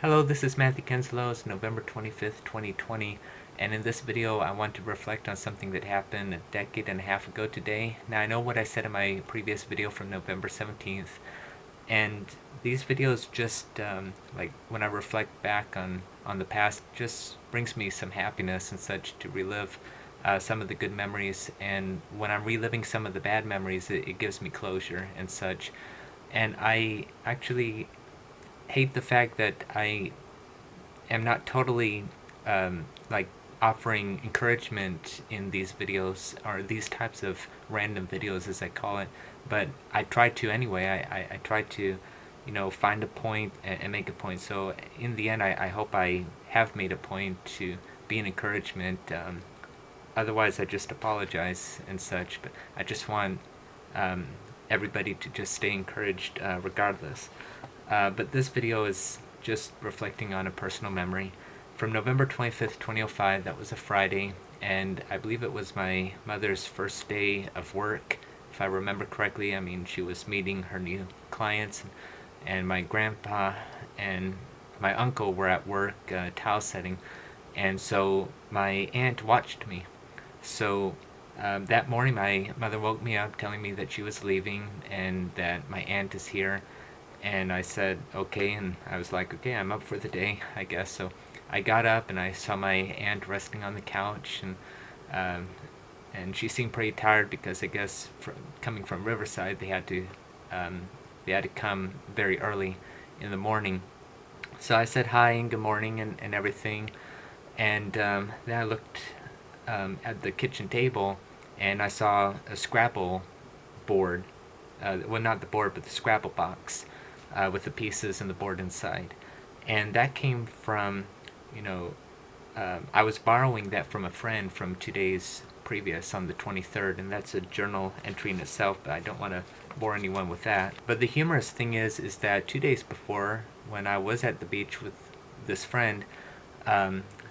Hello, this is Matthew Kenslow. It's November 25th, 2020, and in this video I want to reflect on something that happened a decade and a half ago today. Now I know what I said in my previous video from November 17th, and these videos just, like when I reflect back on the past, just brings me some happiness and such to relive some of the good memories, and when I'm reliving some of the bad memories, it gives me closure and such. And I actually hate the fact that I am not totally like offering encouragement in these videos or these types of random videos as I call it, but I try to anyway. I try to, find a point and make a point. So in the end, I hope I have made a point to be an encouragement. Otherwise, I just apologize and such, but I just want um, everybody to just stay encouraged regardless. But this video is just reflecting on a personal memory from November 25th, 2005. That was a Friday, and I believe it was my mother's first day of work, if I remember correctly. I mean, she was meeting her new clients, and my grandpa and my uncle were at work tile setting, and so my aunt watched me. So that morning, my mother woke me up telling me that she was leaving and that my aunt is here, and I said, okay, and I was like, okay, I'm up for the day, I guess. So I got up and I saw my aunt resting on the couch, um, and she seemed pretty tired because I guess coming from Riverside, they had to come very early in the morning. So I said hi and good morning and everything, and then I looked at the kitchen table and I saw a Scrabble board. Well, not the board, but the Scrabble box with the pieces and the board inside. And that came from, you know, I was borrowing that from a friend from 2 days previous on the 23rd, and that's a journal entry in itself, but I don't want to bore anyone with that. But the humorous thing is that 2 days before, when I was at the beach with this friend,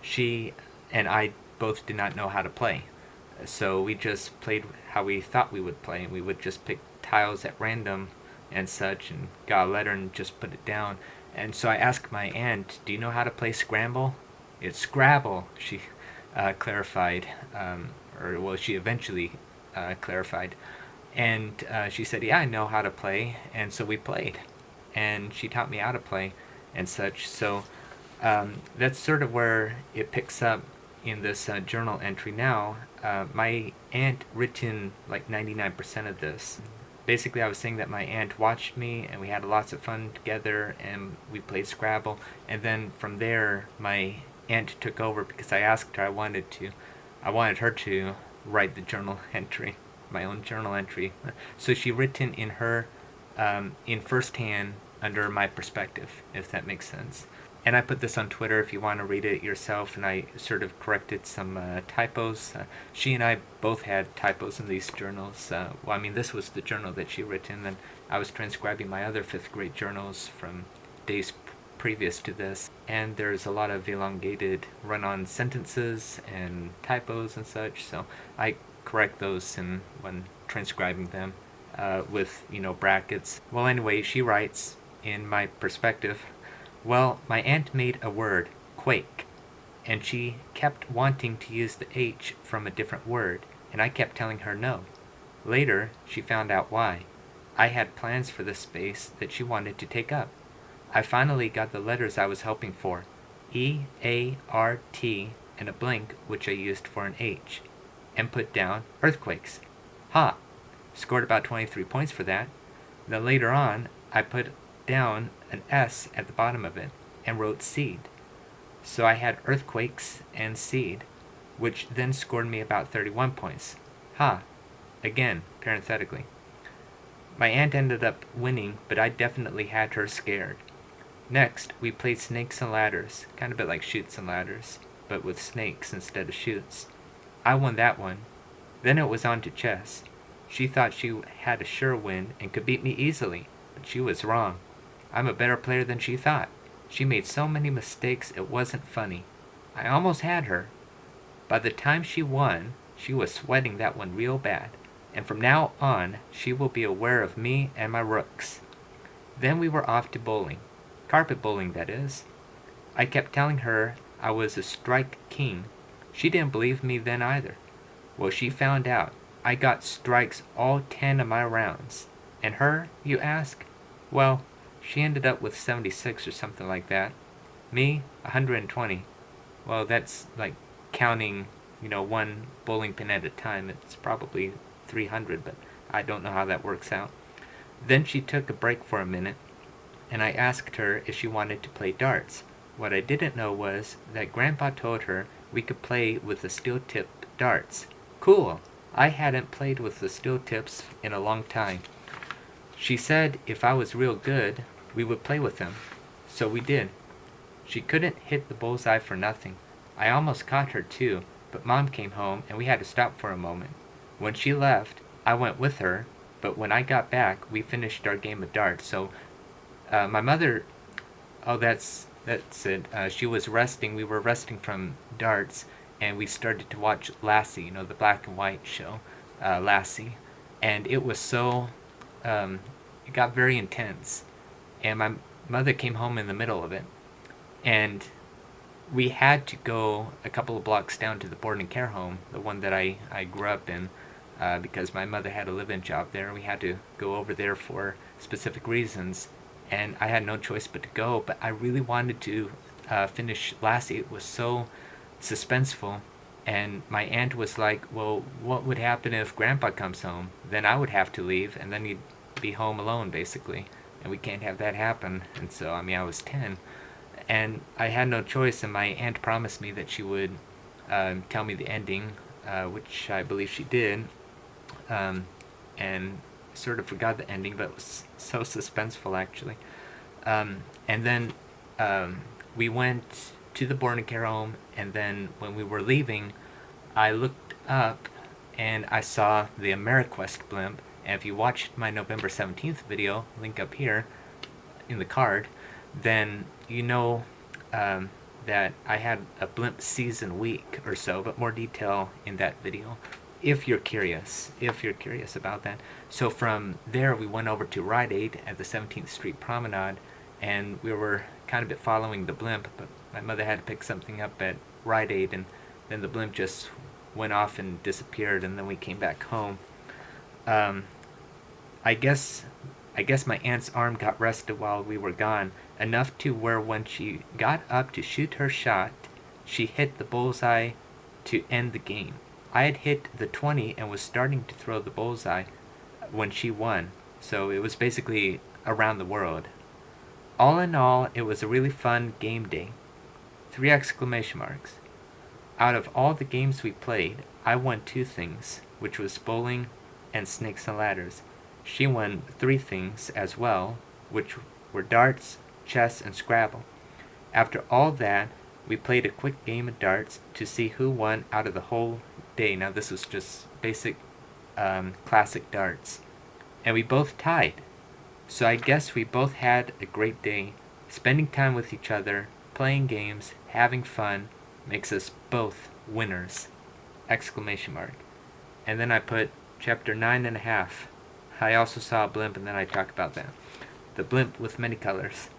she and I both did not know how to play. So we just played how we thought we would play. We would just pick tiles at random and such, and got a letter and just put it down. And so I asked my aunt, "Do you know how to play Scramble?" "It's Scrabble," she clarified, or well, she eventually clarified. And she said, "Yeah, I know how to play." And so we played, and she taught me how to play and such. So that's sort of where it picks up in this journal entry now. My aunt written like 99% of this. Basically, I was saying that my aunt watched me and we had lots of fun together and we played Scrabble. And then from there, my aunt took over because I asked her. I wanted her to write the journal entry, my own journal entry. So she written in her, in first hand under my perspective, if that makes sense. And I put this on Twitter if you want to read it yourself, and I sort of corrected some typos. She and I both had typos in these journals. Well, I mean, this was the journal that she written, and I was transcribing my other fifth grade journals from days previous to this. And there's a lot of elongated run-on sentences and typos and such, so I correct those when transcribing them with, brackets. Well, anyway, she writes, in my perspective, "Well, my aunt made a word, quake, and she kept wanting to use the H from a different word, and I kept telling her no. Later, she found out why. I had plans for this space that she wanted to take up. I finally got the letters I was hoping for, E, A, R, T, and a blank which I used for an H, and put down earthquakes. Ha! Scored about 23 points for that. Then later on, I put down an S at the bottom of it and wrote seed. So I had earthquakes and seed, which then scored me about 31 points. Ha! Again, parenthetically. My aunt ended up winning, but I definitely had her scared. Next, we played snakes and ladders, kind of a bit like chutes and ladders, but with snakes instead of chutes. I won that one. Then it was on to chess. She thought she had a sure win and could beat me easily, but she was wrong. I'm a better player than she thought. She made so many mistakes it wasn't funny. I almost had her. By the time she won, she was sweating that one real bad, and from now on she will be aware of me and my rooks. Then we were off to bowling. Carpet bowling, that is. I kept telling her I was a strike king. She didn't believe me then either. Well, she found out. I got strikes all 10 of my rounds. And her, you ask? Well, she ended up with 76 or something like that. Me, 120. Well, that's like counting, one bowling pin at a time. It's probably 300, but I don't know how that works out. Then she took a break for a minute, and I asked her if she wanted to play darts. What I didn't know was that Grandpa told her we could play with the steel-tipped darts. Cool! I hadn't played with the steel tips in a long time. She said if I was real good, we would play with them. So we did. She couldn't hit the bullseye for nothing. I almost caught her too, but Mom came home and we had to stop for a moment. When she left, I went with her, but when I got back, we finished our game of darts. So my mother, oh, that's it. She was resting. We were resting from darts, and we started to watch Lassie, the black and white show, Lassie, and it was it got very intense, and my mother came home in the middle of it, and we had to go a couple of blocks down to the boarding care home, the one that I grew up in, because my mother had a live-in job there. We had to go over there for specific reasons, and I had no choice but to go, but I really wanted to finish Lassie. It was so suspenseful, and my aunt was like, well, what would happen if Grandpa comes home? Then I would have to leave, and then he'd be home alone, basically, and we can't have that happen. And so, I was 10, and I had no choice, and my aunt promised me that she would tell me the ending, which I believe she did, and sort of forgot the ending, but it was so suspenseful, actually. And then we went to the boarding care home, and then when we were leaving, I looked up and I saw the AmeriQuest blimp. And if you watched my November 17th video, link up here in the card, then you know that I had a blimp season week or so, but more detail in that video if you're curious about that. So from there we went over to Rite Aid at the 17th Street Promenade, and we were kind of following the blimp, but my mother had to pick something up at Rite Aid, and then the blimp just went off and disappeared, and then we came back home. I guess my aunt's arm got rested while we were gone, enough to where when she got up to shoot her shot, she hit the bullseye to end the game. I had hit the 20 and was starting to throw the bullseye when she won, so it was basically around the world. All in all, it was a really fun game day. 3 exclamation marks. Out of all the games we played, I won 2 things, which was bowling and snakes and ladders. She won 3 things as well, which were darts, chess, and Scrabble. After all that, we played a quick game of darts to see who won out of the whole day. Now this was just basic classic darts. And we both tied. So I guess we both had a great day. Spending time with each other, playing games, having fun, makes us both winners! Exclamation mark. And then I put chapter 9.5. I also saw a blimp, and then I talk about that. The blimp with many colors.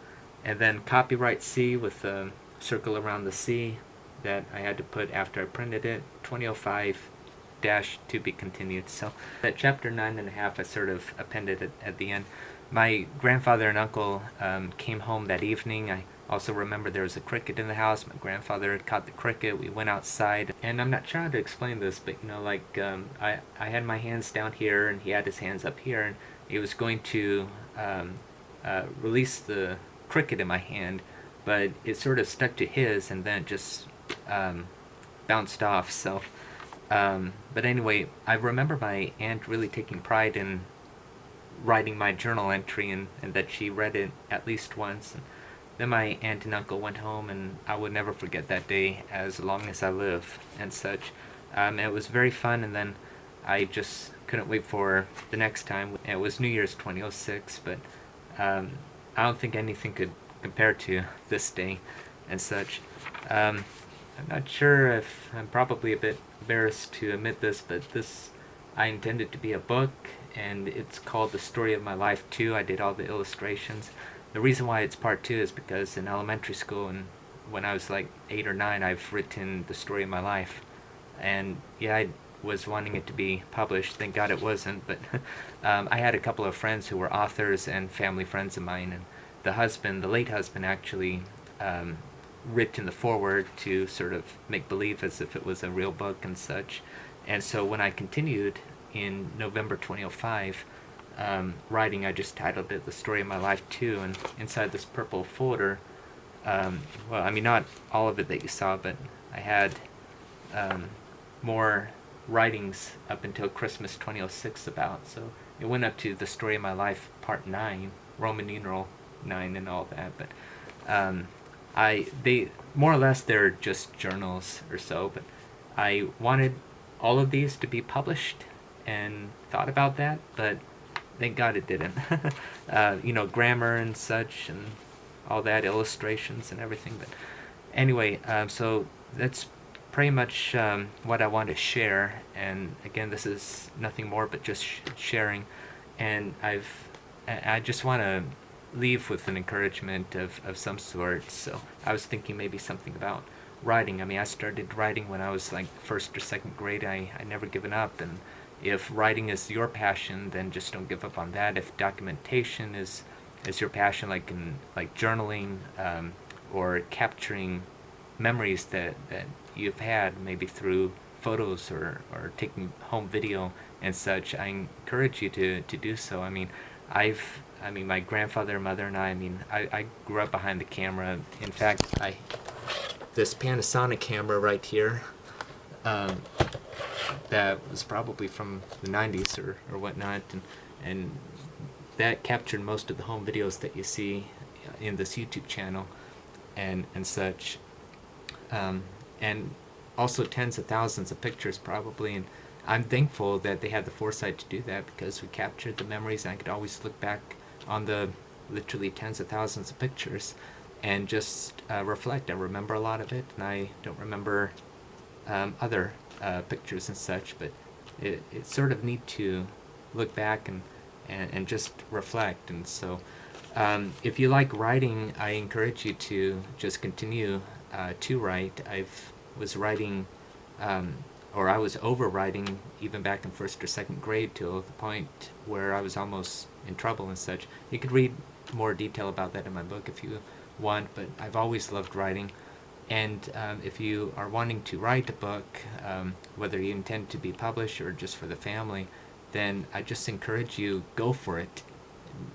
And then copyright C with a circle around the C that I had to put after I printed it. 2005 dash to be continued. So that chapter 9.5 I sort of appended it at the end. My grandfather and uncle came home that evening. I also remember there was a cricket in the house. My grandfather had caught the cricket. We went outside, and I'm not sure how to explain this, but I had my hands down here and he had his hands up here, and he was going to release the cricket in my hand, but it sort of stuck to his, and then it just bounced off. So but anyway, I remember my aunt really taking pride in writing my journal entry, and that she read it at least once. And then my aunt and uncle went home, and I would never forget that day as long as I live and such. It was very fun, and then I just couldn't wait for the next time. It was New Year's 2006, but I don't think anything could compare to this day and such. I'm not sure if I'm probably a bit embarrassed to admit this, but I intended to be a book, and it's called The Story of My Life 2. I did all the illustrations. The reason why it's part 2 is because in elementary school in when I was like 8 or 9, I've written the story of my life. And yeah, I was wanting it to be published. Thank God it wasn't. But I had a couple of friends who were authors and family friends of mine. And the late husband, actually written the foreword to sort of make believe as if it was a real book and such. And so when I continued in November 2005, writing, I just titled it The Story of My Life 2, and inside this purple folder, well, I mean, not all of it that you saw, but I had more writings up until Christmas 2006 about. So it went up to The Story of My Life Part 9, Roman numeral 9 and all that. But they more or less, they're just journals or so, but I wanted all of these to be published and thought about that, but thank God it didn't. Grammar and such and all that, illustrations and everything. But anyway, so that's pretty much what I want to share. And again, this is nothing more but just sharing. And I just want to leave with an encouragement of some sort. So I was thinking maybe something about writing. I mean, I started writing when I was like first or second grade. I never given up. And if writing is your passion, then just don't give up on that. If documentation is your passion, like journaling, or capturing memories that you've had, maybe through photos or taking home video and such, I encourage you to do so. I mean, my grandfather and mother and I grew up behind the camera. In fact, this Panasonic camera right here, that was probably from the 90s or whatnot, and that captured most of the home videos that you see in this YouTube channel and such, and also tens of thousands of pictures probably. And I'm thankful that they had the foresight to do that, because we captured the memories, and I could always look back on the literally tens of thousands of pictures and just reflect. I remember a lot of it, and I don't remember other pictures and such, but it's sort of neat to look back and just reflect. And so if you like writing, I encourage you to just continue to write. I was writing, or I was overwriting even back in first or second grade, till the point where I was almost in trouble and such. You could read more detail about that in my book if you want, but I've always loved writing. And if you are wanting to write a book, whether you intend to be published or just for the family, then I just encourage you, go for it.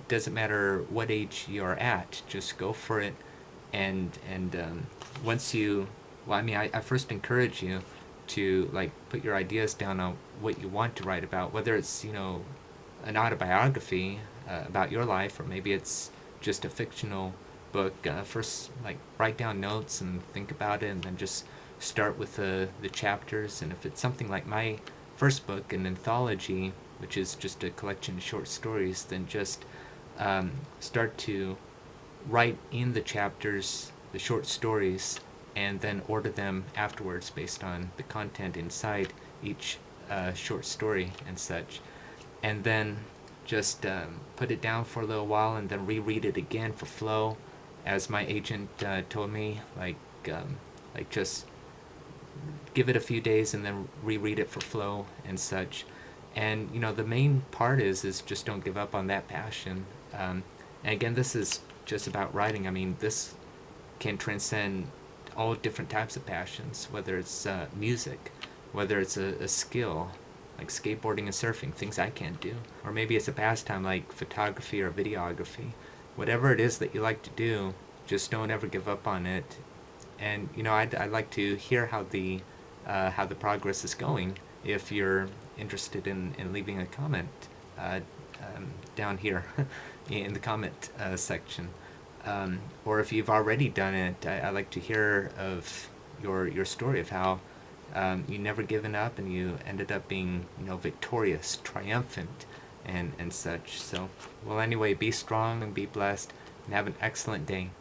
Doesn't matter what age you're at, just go for it. And once you, well, I mean, I first encourage you to put your ideas down on what you want to write about, whether it's an autobiography about your life, or maybe it's just a fictional book. First, write down notes and think about it, and then just start with the chapters. And if it's something like my first book, an anthology, which is just a collection of short stories, then just start to write in the chapters the short stories, and then order them afterwards based on the content inside each short story and such. And then just put it down for a little while, and then reread it again for flow. As my agent told me, just give it a few days and then reread it for flow and such. And the main part is just don't give up on that passion. And again, this is just about writing. I mean, this can transcend all different types of passions, whether it's music, whether it's a skill like skateboarding and surfing, things I can't do, or maybe it's a pastime like photography or videography. Whatever it is that you like to do, just don't ever give up on it. And I'd like to hear how the progress is going. If you're interested in leaving a comment down here in the comment section, or if you've already done it, I'd like to hear of your story of how you never given up and you ended up being victorious, triumphant, and such. So, well, anyway, be strong and be blessed, and have an excellent day.